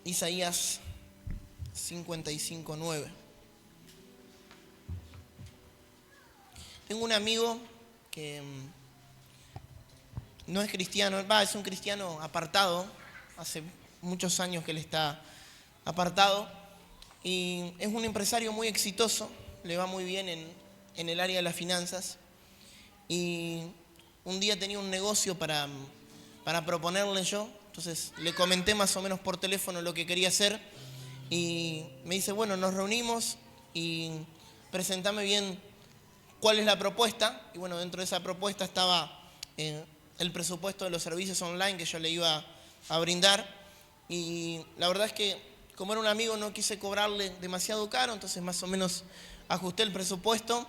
Isaías 55:9. Tengo un amigo que no es cristiano, es un cristiano apartado, hace muchos años que él está apartado y es un empresario muy exitoso, le va muy bien en el área de las finanzas y un día tenía un negocio para proponerle yo, entonces le comenté más o menos por teléfono lo que quería hacer y me dice, bueno, nos reunimos y presentame bien cuál es la propuesta. Y bueno, dentro de esa propuesta estaba el presupuesto de los servicios online que yo le iba a brindar. Y la verdad es que como era un amigo no quise cobrarle demasiado caro, entonces más o menos ajusté el presupuesto.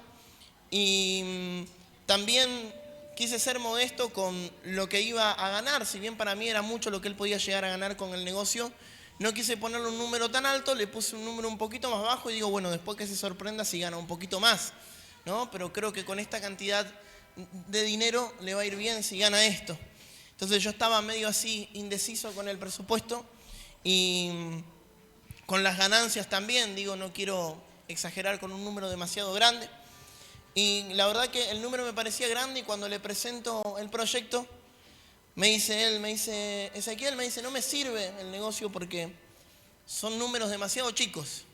Y también quise ser modesto con lo que iba a ganar, si bien para mí era mucho lo que él podía llegar a ganar con el negocio. No quise ponerle un número tan alto, le puse un número un poquito más bajo y digo, bueno, después que se sorprenda si gana un poquito más, ¿no? Pero creo que con esta cantidad de dinero le va a ir bien si gana esto. Entonces yo estaba medio así indeciso con el presupuesto y con las ganancias también, digo, no quiero exagerar con un número demasiado grande. Y la verdad que el número me parecía grande y cuando le presento el proyecto, me dice Ezequiel, no me sirve el negocio porque son números demasiado chicos.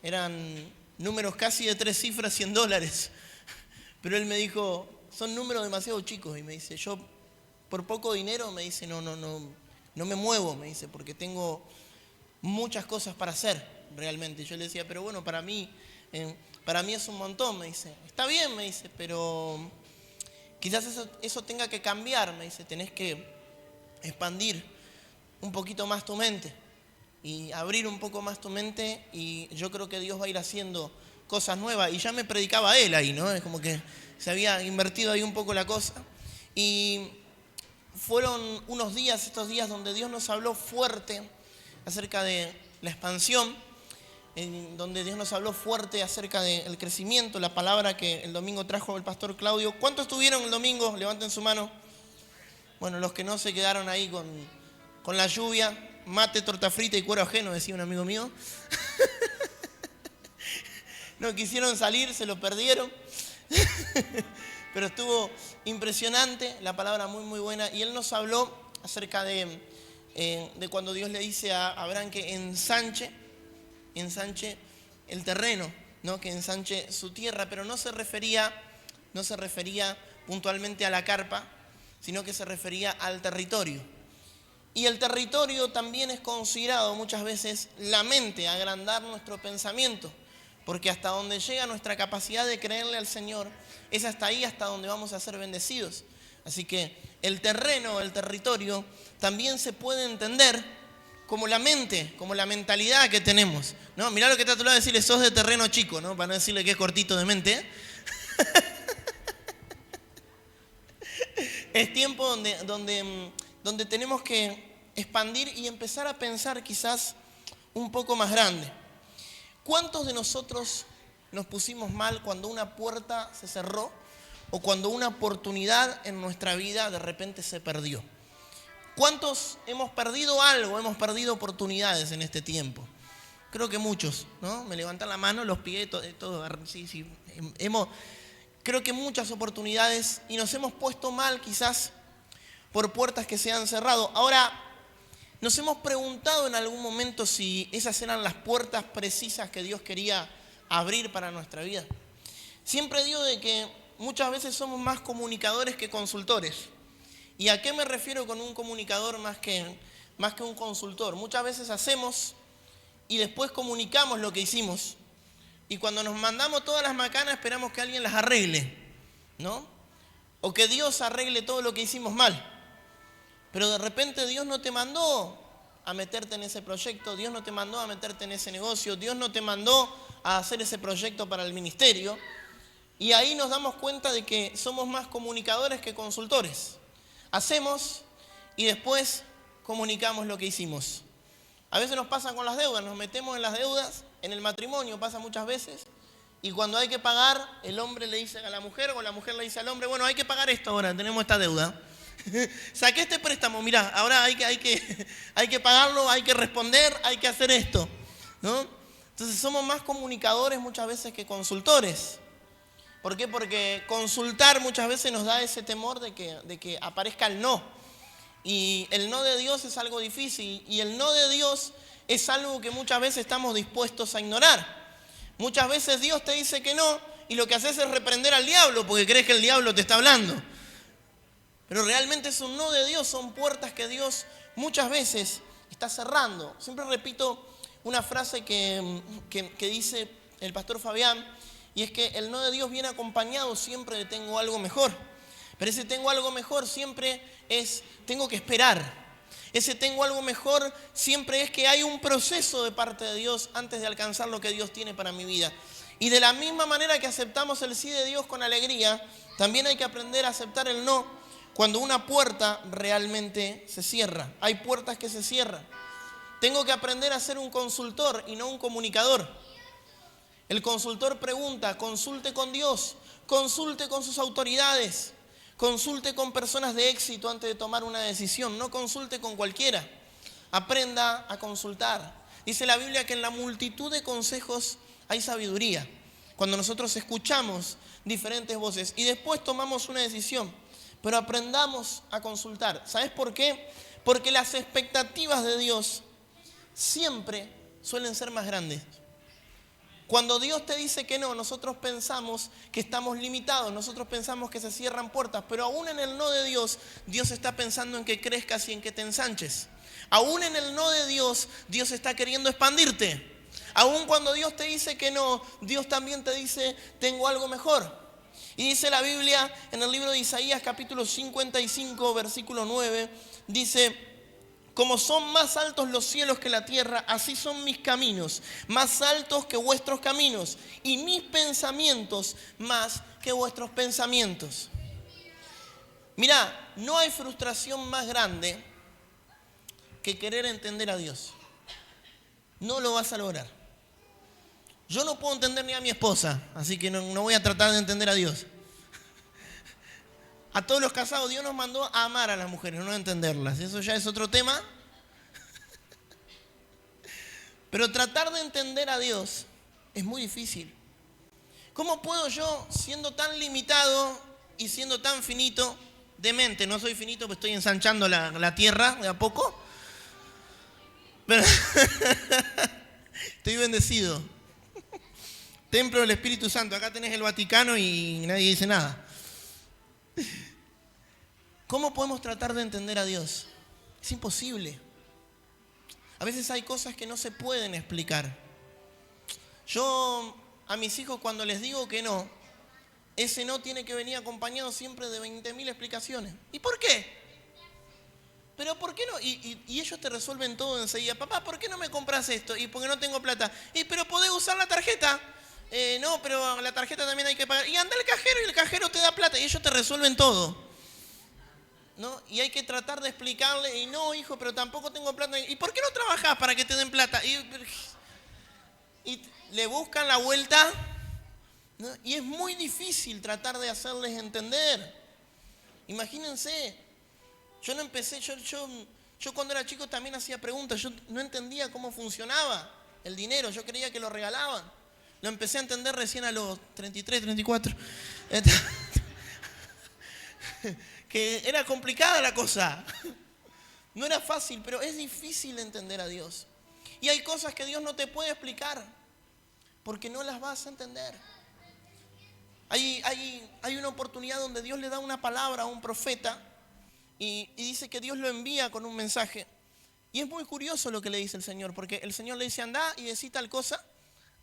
Eran números casi de 3 cifras, $100. Pero él me dijo, son números demasiado chicos. Y me dice, yo por poco dinero, me dice, no me muevo, me dice, porque tengo muchas cosas para hacer realmente. Y yo le decía, pero bueno, para mí es un montón, me dice. Está bien, me dice, pero quizás eso tenga que cambiar, me dice. Tenés que expandir un poquito más tu mente y abrir un poco más tu mente y yo creo que Dios va a ir haciendo cosas nuevas. Y ya me predicaba él ahí, ¿no? Es como que se había invertido ahí un poco la cosa. Y fueron estos días donde Dios nos habló fuerte acerca de la expansión, en donde Dios nos habló fuerte acerca del crecimiento, la palabra que el domingo trajo el pastor Claudio. ¿Cuántos estuvieron el domingo? Levanten su mano. Bueno, los que no se quedaron ahí con la lluvia, mate, torta frita y cuero ajeno, decía un amigo mío. No quisieron salir, se lo perdieron. Pero estuvo impresionante, la palabra muy muy buena. Y él nos habló acerca de cuando Dios le dice a Abraham que ensanche el terreno, ¿no? Que ensanche su tierra, pero no se refería puntualmente a la carpa, sino que se refería al territorio. Y el territorio también es considerado muchas veces la mente, agrandar nuestro pensamiento, porque hasta donde llega nuestra capacidad de creerle al Señor, es hasta ahí hasta donde vamos a ser bendecidos. Así que el terreno, el territorio, también se puede entender como la mente, como la mentalidad que tenemos, ¿no? Mirá lo que está a tu lado, decirle, sos de terreno chico, ¿no? Para no decirle que es cortito de mente, ¿eh? Es tiempo donde tenemos que expandir y empezar a pensar quizás un poco más grande. ¿Cuántos de nosotros nos pusimos mal cuando una puerta se cerró o cuando una oportunidad en nuestra vida de repente se perdió? ¿Cuántos hemos perdido algo, hemos perdido oportunidades en este tiempo? Creo que muchos, ¿no? Me levantan la mano, los pies, todo. Sí. Creo que muchas oportunidades y nos hemos puesto mal quizás por puertas que se han cerrado. Ahora, ¿nos hemos preguntado en algún momento si esas eran las puertas precisas que Dios quería abrir para nuestra vida? Siempre digo de que muchas veces somos más comunicadores que consultores. ¿Y a qué me refiero con un comunicador más que un consultor? Muchas veces hacemos y después comunicamos lo que hicimos. Y cuando nos mandamos todas las macanas esperamos que alguien las arregle, ¿no? O que Dios arregle todo lo que hicimos mal. Pero de repente Dios no te mandó a meterte en ese proyecto, Dios no te mandó a meterte en ese negocio, Dios no te mandó a hacer ese proyecto para el ministerio. Y ahí nos damos cuenta de que somos más comunicadores que consultores. Hacemos y después comunicamos lo que hicimos. A veces nos pasa con las deudas, nos metemos en las deudas, en el matrimonio pasa muchas veces, y cuando hay que pagar, el hombre le dice a la mujer o la mujer le dice al hombre, bueno, hay que pagar esto ahora, tenemos esta deuda. Saqué este préstamo, mirá, ahora hay que pagarlo, hay que responder, hay que hacer esto, ¿no? Entonces somos más comunicadores muchas veces que consultores. ¿Por qué? Porque consultar muchas veces nos da ese temor de que aparezca el no. Y el no de Dios es algo difícil. Y el no de Dios es algo que muchas veces estamos dispuestos a ignorar. Muchas veces Dios te dice que no y lo que haces es reprender al diablo porque crees que el diablo te está hablando. Pero realmente es un no de Dios, son puertas que Dios muchas veces está cerrando. Siempre repito una frase que dice el pastor Fabián, y es que el no de Dios viene acompañado siempre de tengo algo mejor. Pero ese tengo algo mejor siempre es tengo que esperar. Ese tengo algo mejor siempre es que hay un proceso de parte de Dios antes de alcanzar lo que Dios tiene para mi vida. Y de la misma manera que aceptamos el sí de Dios con alegría, también hay que aprender a aceptar el no cuando una puerta realmente se cierra. Hay puertas que se cierran. Tengo que aprender a ser un consultor y no un comunicador. El consultor pregunta, consulte con Dios, consulte con sus autoridades, consulte con personas de éxito antes de tomar una decisión, no consulte con cualquiera. Aprenda a consultar. Dice la Biblia que en la multitud de consejos hay sabiduría. Cuando nosotros escuchamos diferentes voces y después tomamos una decisión, pero aprendamos a consultar. ¿Sabes por qué? Porque las expectativas de Dios siempre suelen ser más grandes. Cuando Dios te dice que no, nosotros pensamos que estamos limitados, nosotros pensamos que se cierran puertas, pero aún en el no de Dios, Dios está pensando en que crezcas y en que te ensanches. Aún en el no de Dios, Dios está queriendo expandirte. Aún cuando Dios te dice que no, Dios también te dice, tengo algo mejor. Y dice la Biblia en el libro de Isaías capítulo 55, versículo 9, dice: como son más altos los cielos que la tierra, así son mis caminos, más altos que vuestros caminos, y mis pensamientos más que vuestros pensamientos. Mirá, no hay frustración más grande que querer entender a Dios. No lo vas a lograr. Yo no puedo entender ni a mi esposa, así que no voy a tratar de entender a Dios. A todos los casados, Dios nos mandó a amar a las mujeres, no a entenderlas. Eso ya es otro tema. Pero tratar de entender a Dios es muy difícil. ¿Cómo puedo yo, siendo tan limitado y siendo tan finito de mente? No soy finito, pues estoy ensanchando la tierra de a poco. Pero estoy bendecido. Templo del Espíritu Santo. Acá tenés el Vaticano y nadie dice nada. ¿Cómo podemos tratar de entender a Dios? Es imposible. A veces hay cosas que no se pueden explicar. Yo a mis hijos cuando les digo que no, ese no tiene que venir acompañado siempre de 20.000 explicaciones. ¿Y por qué? ¿Pero por qué no? Y ellos te resuelven todo enseguida. Papá, ¿por qué no me compras esto? Y porque no tengo plata. Pero ¿podés usar la tarjeta? No, pero la tarjeta también hay que pagar. Y anda al cajero y el cajero te da plata y ellos te resuelven todo. ¿No? Y hay que tratar de explicarle, y no, hijo, pero tampoco tengo plata. ¿Y por qué no trabajás para que te den plata? Y le buscan la vuelta, ¿no? Y es muy difícil tratar de hacerles entender. Imagínense, yo no empecé, yo cuando era chico también hacía preguntas, yo no entendía cómo funcionaba el dinero, yo creía que lo regalaban. Lo empecé a entender recién a los 33, 34. Que era complicada la cosa. No era fácil, pero es difícil entender a Dios. Y hay cosas que Dios no te puede explicar, porque no las vas a entender. Hay una oportunidad donde Dios le da una palabra a un profeta y dice que Dios lo envía con un mensaje. Y es muy curioso lo que le dice el Señor, porque el Señor le dice, anda y decí tal cosa,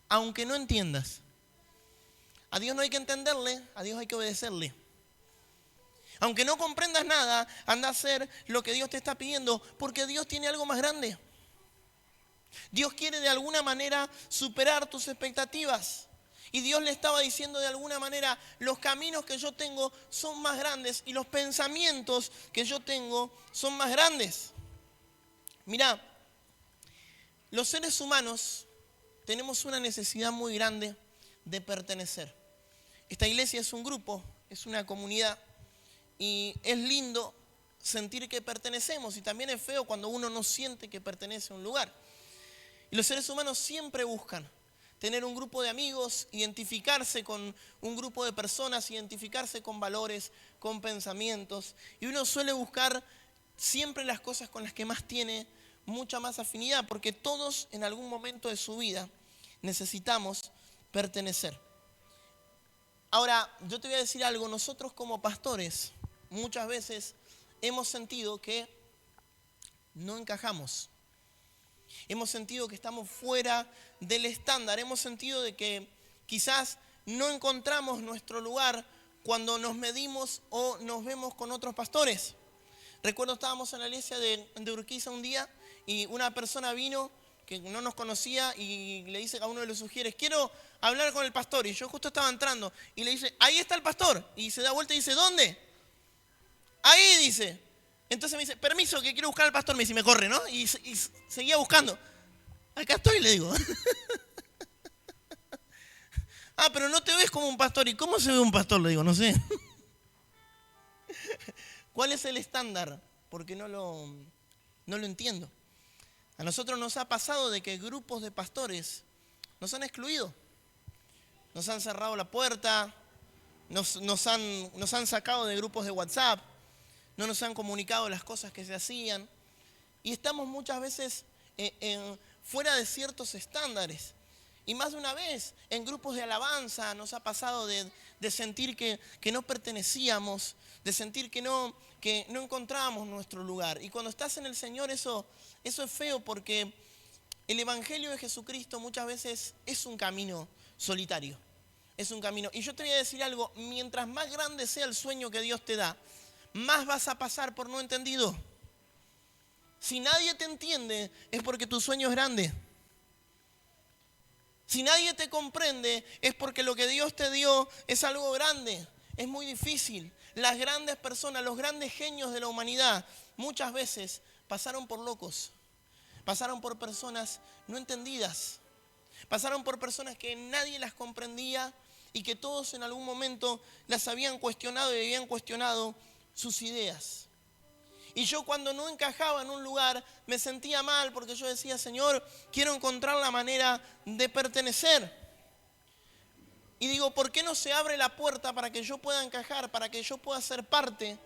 aunque no entiendas. A Dios no hay que entenderle, a Dios hay que obedecerle. Aunque no comprendas nada, anda a hacer lo que Dios te está pidiendo, porque Dios tiene algo más grande. Dios quiere de alguna manera superar tus expectativas. Y Dios le estaba diciendo de alguna manera, los caminos que yo tengo son más grandes y los pensamientos que yo tengo son más grandes. Mirá, los seres humanos tenemos una necesidad muy grande de pertenecer. Esta iglesia es un grupo, es una comunidad. Y es lindo sentir que pertenecemos y también es feo cuando uno no siente que pertenece a un lugar. Y los seres humanos siempre buscan tener un grupo de amigos, identificarse con un grupo de personas, identificarse con valores, con pensamientos. Y uno suele buscar siempre las cosas con las que más tiene mucha más afinidad, porque todos en algún momento de su vida necesitamos pertenecer. Ahora, yo te voy a decir algo, nosotros como pastores muchas veces hemos sentido que no encajamos. Hemos sentido que estamos fuera del estándar, hemos sentido de que quizás no encontramos nuestro lugar cuando nos medimos o nos vemos con otros pastores. Recuerdo estábamos en la iglesia de Urquiza un día y una persona vino que no nos conocía y le dice a uno de los sugieres, quiero hablar con el pastor. Y yo justo estaba entrando y le dice, ahí está el pastor. Y se da vuelta y dice, ¿dónde? Ahí, dice. Entonces me dice, permiso, que quiero buscar al pastor. Me dice, me corre, ¿no? Y seguía buscando. Acá estoy, le digo. Ah, pero no te ves como un pastor. ¿Y cómo se ve un pastor? Le digo, no sé. ¿Cuál es el estándar? Porque no lo entiendo. A nosotros nos ha pasado de que grupos de pastores nos han excluido. Nos han cerrado la puerta, nos han sacado de grupos de WhatsApp, no nos han comunicado las cosas que se hacían. Y estamos muchas veces fuera de ciertos estándares. Y más de una vez en grupos de alabanza nos ha pasado de sentir que no pertenecíamos, de sentir que no encontrábamos nuestro lugar. Y cuando estás en el Señor eso es feo porque el Evangelio de Jesucristo muchas veces es un camino solitario. Es un camino. Y yo te voy a decir algo, mientras más grande sea el sueño que Dios te da, más vas a pasar por no entendido. Si nadie te entiende es porque tu sueño es grande. Si nadie te comprende es porque lo que Dios te dio es algo grande. Es muy difícil. Las grandes personas, los grandes genios de la humanidad, muchas veces pasaron por locos. Pasaron por personas no entendidas. Pasaron por personas que nadie las comprendía y que todos en algún momento las habían cuestionado y habían cuestionado sus ideas. Y yo cuando no encajaba en un lugar me sentía mal porque yo decía, Señor, quiero encontrar la manera de pertenecer. Y digo, ¿por qué no se abre la puerta para que yo pueda encajar, para que yo pueda ser parte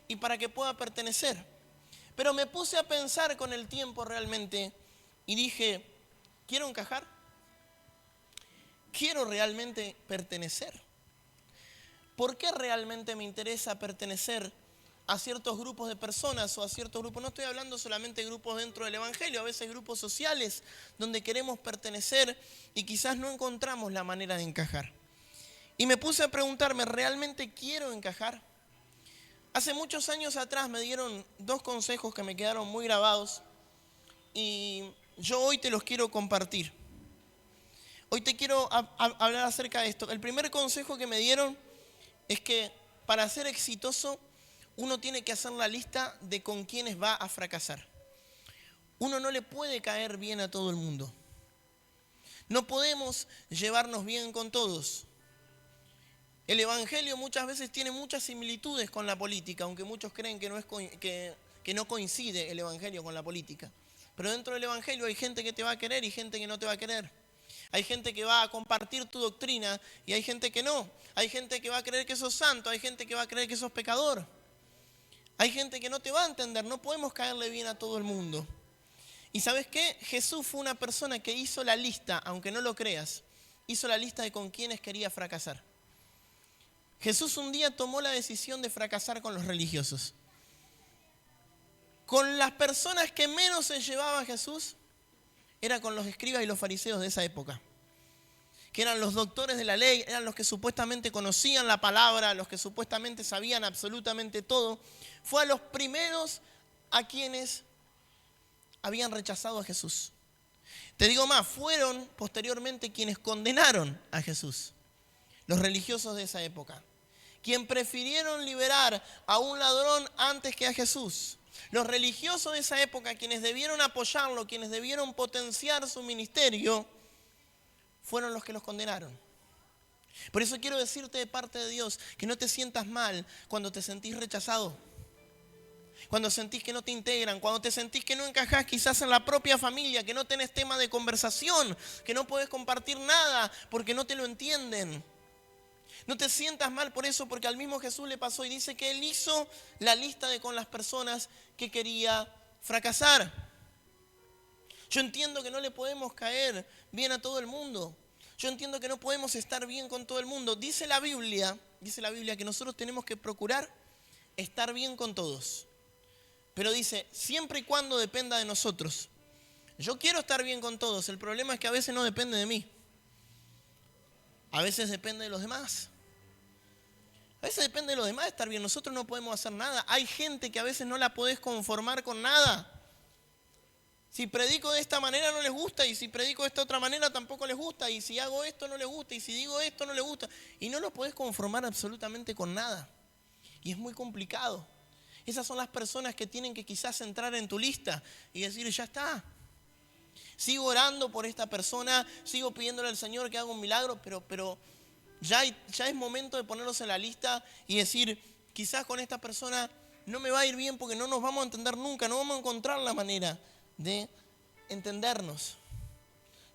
y para que pueda pertenecer? Pero me puse a pensar con el tiempo realmente y dije, ¿quiero encajar? ¿Quiero realmente pertenecer? ¿Por qué realmente me interesa pertenecer a ciertos grupos de personas o a ciertos grupos? No estoy hablando solamente de grupos dentro del Evangelio, a veces grupos sociales donde queremos pertenecer y quizás no encontramos la manera de encajar. Y me puse a preguntarme, ¿realmente quiero encajar? Hace muchos años atrás me dieron 2 consejos que me quedaron muy grabados y yo hoy te los quiero compartir. Hoy te quiero hablar acerca de esto. El primer consejo que me dieron es que para ser exitoso uno tiene que hacer la lista de con quiénes va a fracasar. Uno no le puede caer bien a todo el mundo. No podemos llevarnos bien con todos. El Evangelio muchas veces tiene muchas similitudes con la política, aunque muchos creen que no coincide el Evangelio con la política. Pero dentro del Evangelio hay gente que te va a querer y gente que no te va a querer. Hay gente que va a compartir tu doctrina y hay gente que no. Hay gente que va a creer que sos santo, hay gente que va a creer que sos pecador. Hay gente que no te va a entender, no podemos caerle bien a todo el mundo. ¿Y sabes qué? Jesús fue una persona que hizo la lista, aunque no lo creas, hizo la lista de con quiénes quería fracasar. Jesús un día tomó la decisión de fracasar con los religiosos. Con las personas que menos se llevaba Jesús, era con los escribas y los fariseos de esa época. Que eran los doctores de la ley, eran los que supuestamente conocían la palabra, los que supuestamente sabían absolutamente todo. Fue a los primeros a quienes habían rechazado a Jesús. Te digo más, fueron posteriormente quienes condenaron a Jesús, los religiosos de esa época, quien prefirieron liberar a un ladrón antes que a Jesús. Los religiosos de esa época, quienes debieron apoyarlo, quienes debieron potenciar su ministerio, fueron los que los condenaron. Por eso quiero decirte de parte de Dios que no te sientas mal cuando te sentís rechazado. cuando sentís que no te integran, cuando te sentís que no encajás quizás en la propia familia, que no tenés tema de conversación, que no podés compartir nada porque no te lo entienden. No te sientas mal por eso, porque al mismo Jesús le pasó y dice que Él hizo la lista con las personas que quería fracasar. Yo entiendo que no le podemos caer bien a todo el mundo. Yo entiendo que no podemos estar bien con todo el mundo. Dice la Biblia que nosotros tenemos que procurar estar bien con todos. Pero dice, siempre y cuando dependa de nosotros. Yo quiero estar bien con todos. El problema es que a veces no depende de mí. A veces depende de los demás. A veces depende de los demás estar bien. Nosotros no podemos hacer nada. Hay gente que a veces no la podés conformar con nada. Si predico de esta manera no les gusta, y si predico de esta otra manera tampoco les gusta, y si hago esto no les gusta, y si digo esto no les gusta. Y no lo podés conformar absolutamente con nada. Y es muy complicado. Esas son las personas que tienen que quizás entrar en tu lista y decir, ya está. Sigo orando por esta persona, sigo pidiéndole al Señor que haga un milagro, pero ya es momento de ponerlos en la lista y decir, quizás con esta persona no me va a ir bien porque no nos vamos a entender nunca, no vamos a encontrar la manera de entendernos.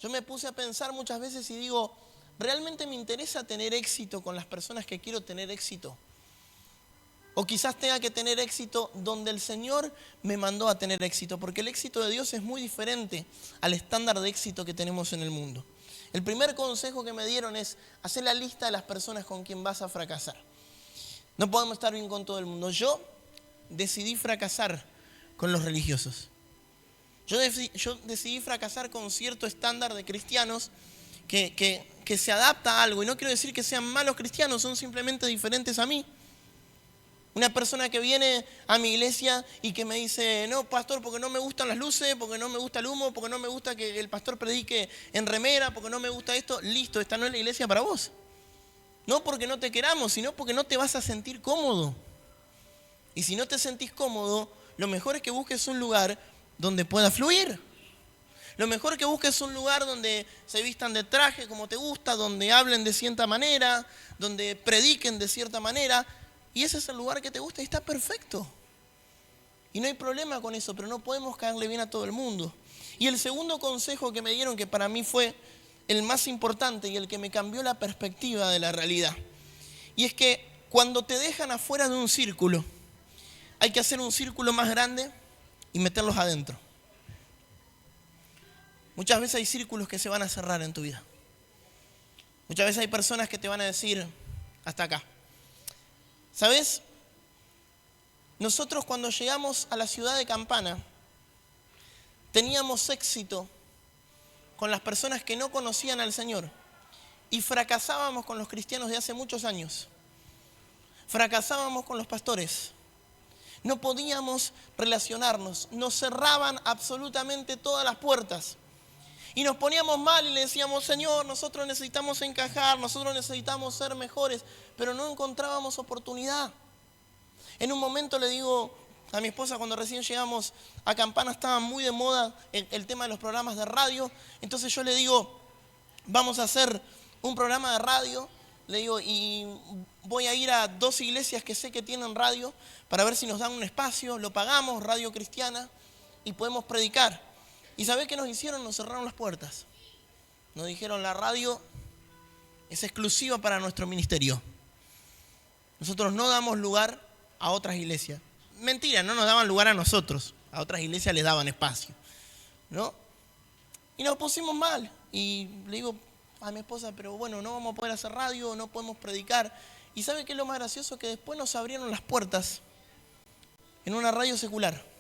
Yo me puse a pensar muchas veces y digo, ¿realmente me interesa tener éxito con las personas que quiero tener éxito? O quizás tenga que tener éxito donde el Señor me mandó a tener éxito, porque el éxito de Dios es muy diferente al estándar de éxito que tenemos en el mundo. El primer consejo que me dieron es hacer la lista de las personas con quien vas a fracasar. No podemos estar bien con todo el mundo. Yo decidí fracasar con los religiosos. Yo decidí fracasar con cierto estándar de cristianos que se adapta a algo. Y no quiero decir que sean malos cristianos, son simplemente diferentes a mí. Una persona que viene a mi iglesia y que me dice, no, pastor, porque no me gustan las luces, porque no me gusta el humo, porque no me gusta que el pastor predique en remera, porque no me gusta esto, listo, esta no es la iglesia para vos. No porque no te queramos, sino porque no te vas a sentir cómodo. Y si no te sentís cómodo, lo mejor es que busques un lugar donde pueda fluir. Lo mejor es que busques un lugar donde se vistan de traje como te gusta, donde hablen de cierta manera, donde prediquen de cierta manera. Y ese es el lugar que te gusta y está perfecto. Y no hay problema con eso, pero no podemos caerle bien a todo el mundo. Y el segundo consejo que me dieron, que para mí fue el más importante y el que me cambió la perspectiva de la realidad. Y es que cuando te dejan afuera de un círculo, hay que hacer un círculo más grande y meterlos adentro. Muchas veces hay círculos que se van a cerrar en tu vida. Muchas veces hay personas que te van a decir, hasta acá. ¿Sabes? Nosotros cuando llegamos a la ciudad de Campana, teníamos éxito con las personas que no conocían al Señor y fracasábamos con los cristianos de hace muchos años. Fracasábamos con los pastores. No podíamos relacionarnos. Nos cerraban absolutamente todas las puertas. Y nos poníamos mal y le decíamos, Señor, nosotros necesitamos encajar, nosotros necesitamos ser mejores, pero no encontrábamos oportunidad. En un momento le digo a mi esposa, cuando recién llegamos a Campana, estaba muy de moda el tema de los programas de radio. Entonces yo le digo, vamos a hacer un programa de radio. Le digo, y voy a ir a 2 iglesias que sé que tienen radio para ver si nos dan un espacio, lo pagamos, radio cristiana, y podemos predicar. ¿Y sabés qué nos hicieron? Nos cerraron las puertas. Nos dijeron, la radio es exclusiva para nuestro ministerio. Nosotros no damos lugar a otras iglesias. Mentira, no nos daban lugar a nosotros. A otras iglesias les daban espacio, ¿no? Y nos pusimos mal. Y le digo a mi esposa, pero bueno, no vamos a poder hacer radio, no podemos predicar. ¿Y sabe qué es lo más gracioso? Que después nos abrieron las puertas en una radio secular.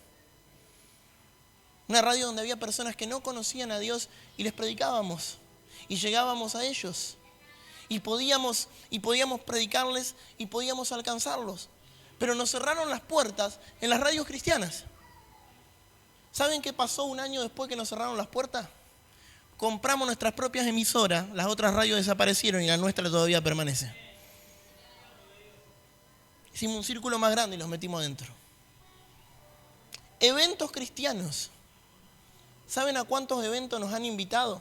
Una radio donde había personas que no conocían a Dios y les predicábamos. Y llegábamos a ellos. Y podíamos predicarles y podíamos alcanzarlos. Pero nos cerraron las puertas en las radios cristianas. ¿Saben qué pasó un año después que nos cerraron las puertas? Compramos nuestras propias emisoras, las otras radios desaparecieron y la nuestra todavía permanece. Hicimos un círculo más grande y los metimos adentro. Eventos cristianos. ¿Saben a cuántos eventos nos han invitado?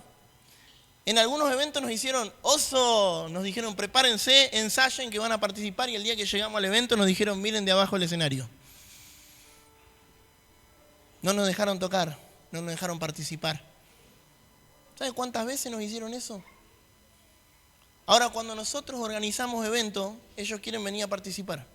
En algunos eventos nos hicieron oso, nos dijeron prepárense, ensayen que van a participar, y el día que llegamos al evento nos dijeron miren de abajo el escenario. No nos dejaron tocar, no nos dejaron participar. ¿Sabe cuántas veces nos hicieron eso? Ahora, cuando nosotros organizamos eventos, ellos quieren venir a participar.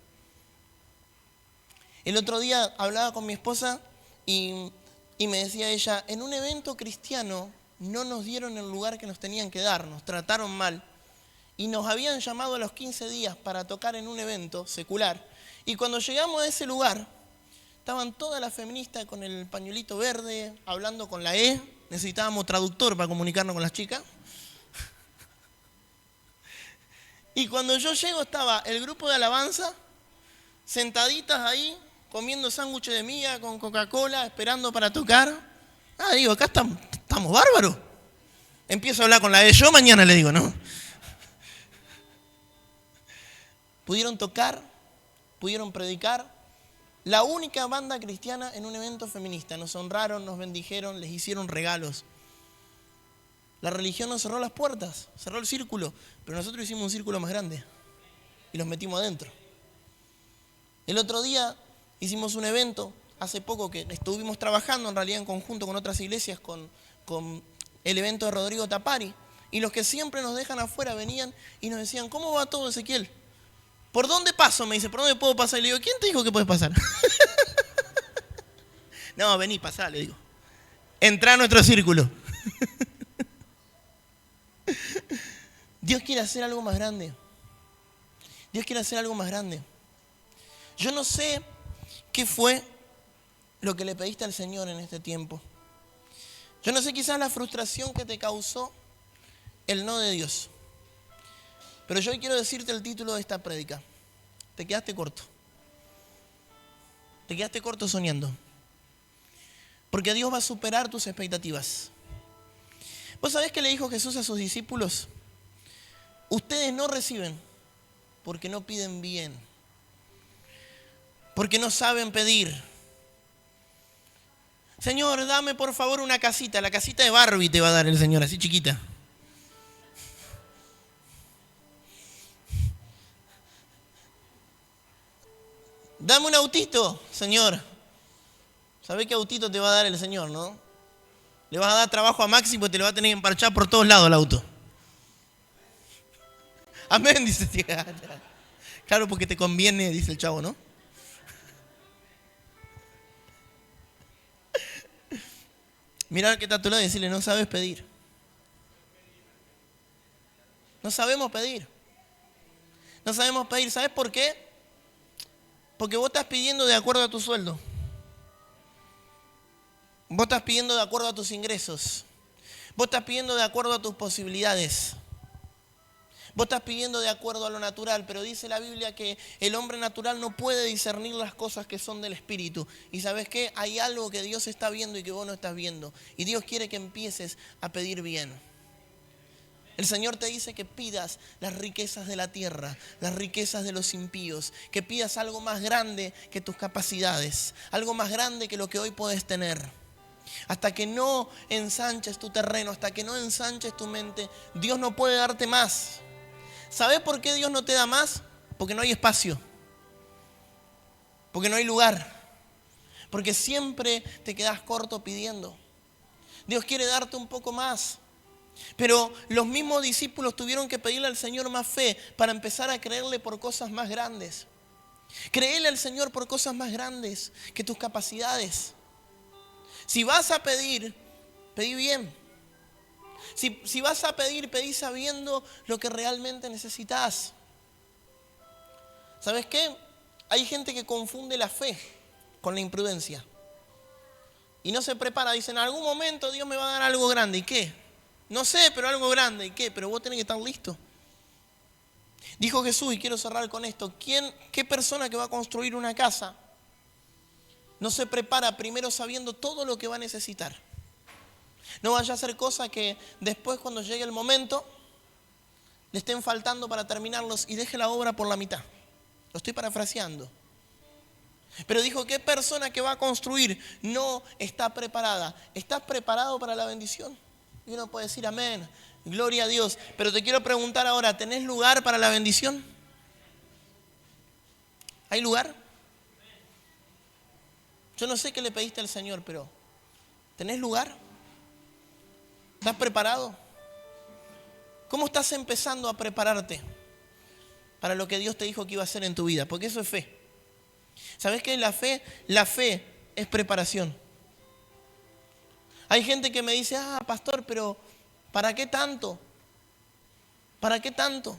El otro día hablaba con mi esposa y me decía ella, en un evento cristiano no nos dieron el lugar que nos tenían que dar, nos trataron mal. Y nos habían llamado a los 15 días para tocar en un evento secular. Y cuando llegamos a ese lugar, estaban todas las feministas con el pañuelito verde, hablando con la E. Necesitábamos traductor para comunicarnos con las chicas. Y cuando yo llego estaba el grupo de alabanza, sentaditas ahí, comiendo sándwiches de miga con Coca-Cola, esperando para tocar. Digo, acá estamos bárbaros. Empiezo a hablar con la E. Yo mañana le digo, ¿no? Pudieron tocar, pudieron predicar. La única banda cristiana en un evento feminista. Nos honraron, nos bendijeron, les hicieron regalos. La religión nos cerró las puertas, cerró el círculo, pero nosotros hicimos un círculo más grande y los metimos adentro. El otro día hicimos un evento, hace poco que estuvimos trabajando en realidad en conjunto con otras iglesias, con el evento de Rodrigo Tapari, y los que siempre nos dejan afuera venían y nos decían, ¿cómo va todo, Ezequiel? ¿Por dónde paso? Me dice, ¿por dónde puedo pasar? Y le digo, ¿quién te dijo que puedes pasar? No, vení, pasá, le digo. Entrá a nuestro círculo. Dios quiere hacer algo más grande. Dios quiere hacer algo más grande. Yo no sé qué fue lo que le pediste al Señor en este tiempo. Yo no sé quizás la frustración que te causó el no de Dios. Pero yo hoy quiero decirte el título de esta prédica. Te quedaste corto. Te quedaste corto soñando. Porque Dios va a superar tus expectativas. ¿Vos sabés qué le dijo Jesús a sus discípulos? Ustedes no reciben porque no piden bien. Porque no saben pedir. Señor, dame por favor una casita. La casita de Barbie te va a dar el Señor, así chiquita. Dame un autito, Señor. ¿Sabés qué autito te va a dar el Señor, no? Le vas a dar trabajo a Maxi porque te lo va a tener que emparchar por todos lados el auto. Amén, dice. Claro, porque te conviene, dice el chavo, ¿no? Mirá que está a tu lado y decirle, no sabes pedir. No sabemos pedir. No sabemos pedir. ¿Sabes por qué? Porque vos estás pidiendo de acuerdo a tu sueldo. Vos estás pidiendo de acuerdo a tus ingresos. Vos estás pidiendo de acuerdo a tus posibilidades. Vos estás pidiendo de acuerdo a lo natural, pero dice la Biblia que el hombre natural no puede discernir las cosas que son del Espíritu. Y ¿sabes qué? Hay algo que Dios está viendo y que vos no estás viendo. Y Dios quiere que empieces a pedir bien. El Señor te dice que pidas las riquezas de la tierra, las riquezas de los impíos, que pidas algo más grande que tus capacidades, algo más grande que lo que hoy puedes tener. Hasta que no ensanches tu terreno, hasta que no ensanches tu mente, Dios no puede darte más. ¿Sabes por qué Dios no te da más? Porque no hay espacio, porque no hay lugar, porque siempre te quedas corto pidiendo. Dios quiere darte un poco más. Pero los mismos discípulos tuvieron que pedirle al Señor más fe para empezar a creerle por cosas más grandes. Créele al Señor por cosas más grandes que tus capacidades. Si vas a pedir, pedí bien. Si vas a pedir, pedí sabiendo lo que realmente necesitas. ¿Sabes qué? Hay gente que confunde la fe con la imprudencia. Y no se prepara. Dicen, en algún momento Dios me va a dar algo grande. ¿Y qué? No sé, pero algo grande. ¿Y qué? Pero vos tenés que estar listo. Dijo Jesús, y quiero cerrar con esto. ¿Qué persona que va a construir una casa no se prepara primero sabiendo todo lo que va a necesitar? No vaya a hacer cosas que después, cuando llegue el momento, le estén faltando para terminarlos y deje la obra por la mitad. Lo estoy parafraseando. Pero dijo, ¿qué persona que va a construir no está preparada? ¿Estás preparado para la bendición? Y uno puede decir amén, gloria a Dios. Pero te quiero preguntar ahora, ¿tenés lugar para la bendición? ¿Hay lugar? Yo no sé qué le pediste al Señor, pero ¿tenés lugar? ¿Estás preparado? ¿Cómo estás empezando a prepararte para lo que Dios te dijo que iba a hacer en tu vida? Porque eso es fe. ¿Sabes qué? La fe es preparación. Hay gente que me dice, pastor, pero ¿para qué tanto? ¿Para qué tanto?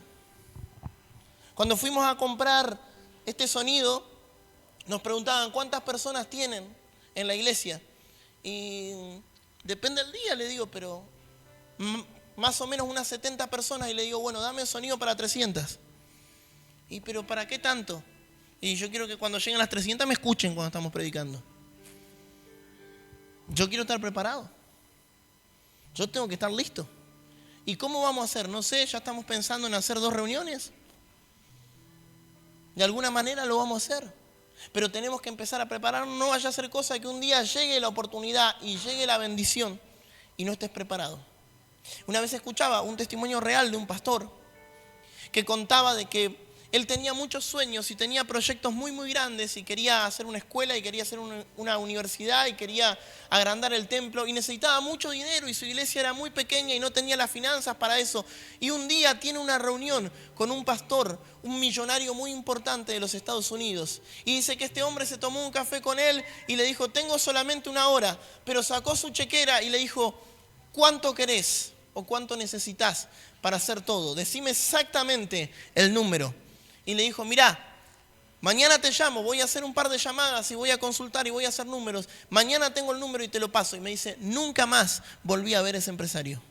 Cuando fuimos a comprar este sonido, nos preguntaban cuántas personas tienen en la iglesia. Y depende del día, le digo, pero más o menos unas 70 personas. Y le digo, bueno, dame el sonido para 300. Pero ¿para qué tanto? Y yo quiero que cuando lleguen las 300 me escuchen cuando estamos predicando. Yo quiero estar preparado. Yo tengo que estar listo. ¿Y cómo vamos a hacer? No sé, ya estamos pensando en hacer 2 reuniones. De alguna manera lo vamos a hacer. Pero tenemos que empezar a prepararnos. No vaya a ser cosa que un día llegue la oportunidad y llegue la bendición y no estés preparado. Una vez escuchaba un testimonio real de un pastor que contaba de que él tenía muchos sueños y tenía proyectos muy, muy grandes y quería hacer una escuela y quería hacer una universidad y quería agrandar el templo y necesitaba mucho dinero y su iglesia era muy pequeña y no tenía las finanzas para eso. Y un día tiene una reunión con un pastor, un millonario muy importante de los Estados Unidos. Y dice que este hombre se tomó un café con él y le dijo, tengo solamente 1 hora, pero sacó su chequera y le dijo, ¿cuánto querés o cuánto necesitas para hacer todo? Decime exactamente el número. Y le dijo, mirá, mañana te llamo, voy a hacer un par de llamadas y voy a consultar y voy a hacer números. Mañana tengo el número y te lo paso. Y me dice, nunca más volví a ver a ese empresario.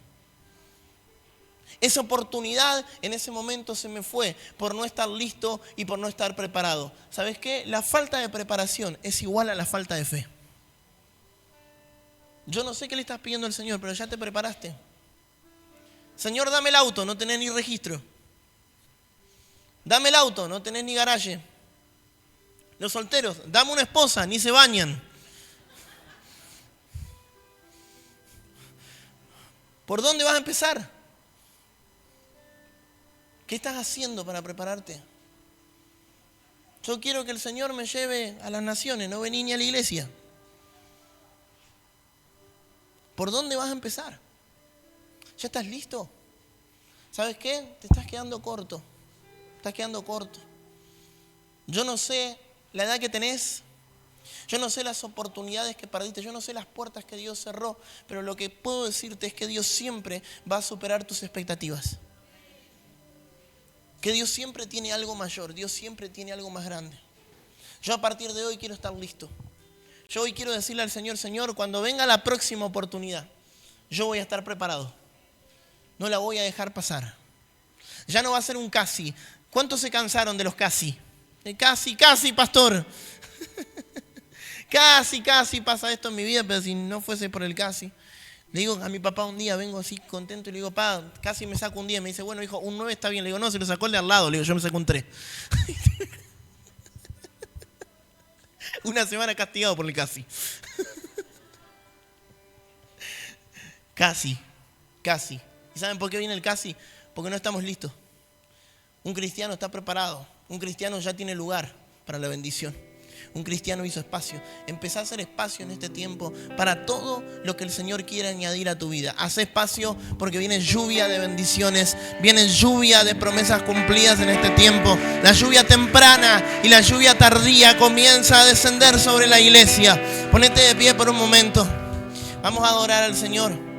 Esa oportunidad en ese momento se me fue por no estar listo y por no estar preparado. ¿Sabes qué? La falta de preparación es igual a la falta de fe. Yo no sé qué le estás pidiendo al Señor, pero ya te preparaste. Señor, dame el auto, no tenés ni registro. Dame el auto, no tenés ni garaje. Los solteros, dame una esposa, ni se bañan. ¿Por dónde vas a empezar? ¿Qué estás haciendo para prepararte? Yo quiero que el Señor me lleve a las naciones, no vení ni a la iglesia. ¿Por dónde vas a empezar? ¿Ya estás listo? ¿Sabes qué? Te estás quedando corto. Estás quedando corto. Yo no sé la edad que tenés. Yo no sé las oportunidades que perdiste. Yo no sé las puertas que Dios cerró. Pero lo que puedo decirte es que Dios siempre va a superar tus expectativas. Que Dios siempre tiene algo mayor. Dios siempre tiene algo más grande. Yo a partir de hoy quiero estar listo. Yo hoy quiero decirle al Señor, Señor, cuando venga la próxima oportunidad, yo voy a estar preparado. No la voy a dejar pasar. Ya no va a ser un casi. ¿Cuántos se cansaron de los casi? Casi, pastor. Casi pasa esto en mi vida, pero si no fuese por el casi. Le digo a mi papá un día, vengo así contento y le digo, pa, casi me saco un día. Me dice, bueno, hijo, un 9 está bien. Le digo, no, se lo sacó el de al lado. Le digo, yo me saco un 3. Una semana castigado por el casi. Casi. ¿Y saben por qué viene el casi? Porque no estamos listos. Un cristiano está preparado. Un cristiano ya tiene lugar para la bendición. Un cristiano hizo espacio. Empezá a hacer espacio en este tiempo para todo lo que el Señor quiere añadir a tu vida. Haz espacio porque viene lluvia de bendiciones. Viene lluvia de promesas cumplidas en este tiempo. La lluvia temprana y la lluvia tardía comienza a descender sobre la iglesia. Ponete de pie por un momento. Vamos a adorar al Señor.